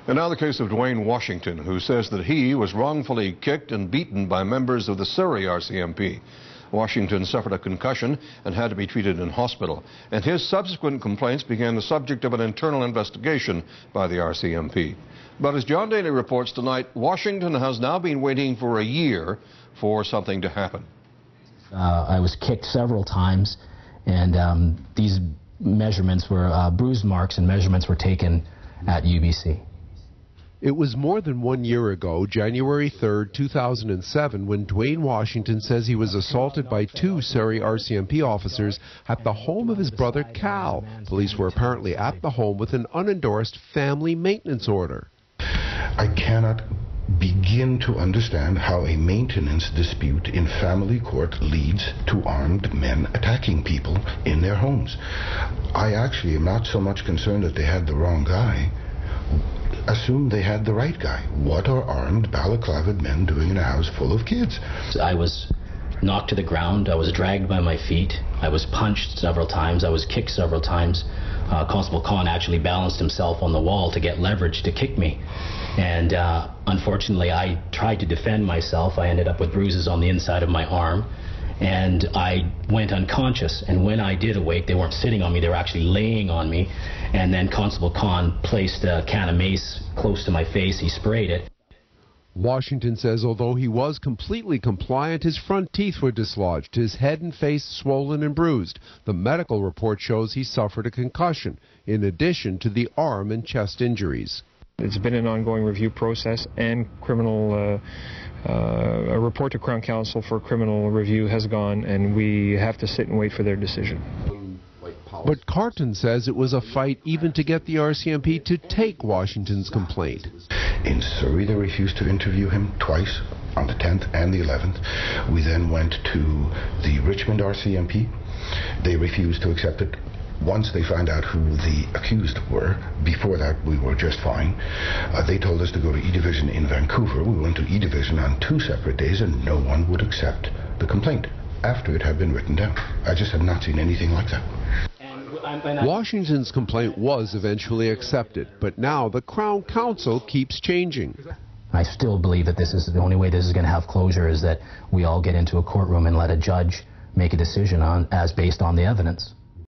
And now the case of Dwayne Washington, who says that he was wrongfully kicked and beaten by members of the Surrey RCMP. Washington suffered a concussion and had to be treated in hospital. And his subsequent complaints became the subject of an internal investigation by the RCMP. But as John Daly reports tonight, Washington has now been waiting for a year for something to happen. I was kicked several times, and these measurements were, bruise marks and measurements were taken at UBC. It was more than 1 year ago, January 3rd, 2007, when Dwayne Washington says he was assaulted by two Surrey RCMP officers at the home of his brother Cal. Police were apparently at the home with an unendorsed family maintenance order. I cannot begin to understand how a maintenance dispute in family court leads to armed men attacking people in their homes. I actually am not so much concerned that they had the wrong guy. Assume they had the right guy. What are armed balaclavaed men doing in a house full of kids? I was knocked to the ground. I was dragged by my feet. I was punched several times. I was kicked several times. Constable Khan actually balanced himself on the wall to get leverage to kick me. And unfortunately, I tried to defend myself. I ended up with bruises on the inside of my arm. And I went unconscious, and when I did awake, they weren't sitting on me, they were actually laying on me. And then Constable Khan placed a can of mace close to my face. He sprayed it. Washington says although he was completely compliant, his front teeth were dislodged, his head and face swollen and bruised. The medical report shows he suffered a concussion, in addition to the arm and chest injuries. It's been an ongoing review process, and a report to Crown Counsel for criminal review has gone, and we have to sit and wait for their decision. But Carton says it was a fight even to get the RCMP to take Washington's complaint. In Surrey, they refused to interview him twice, on the 10th and the 11th. We then went to the Richmond RCMP. They refused to accept it. Once they found out who the accused were, before that we were just fine. They told us to go to E-Division in Vancouver. We went to E-Division on 2 separate days, and no one would accept the complaint after it had been written down. I just have not seen anything like that. Washington's complaint was eventually accepted, but now the Crown Counsel keeps changing. I still believe that this is the only way this is going to have closure, is that we all get into a courtroom and let a judge make a decision based on the evidence.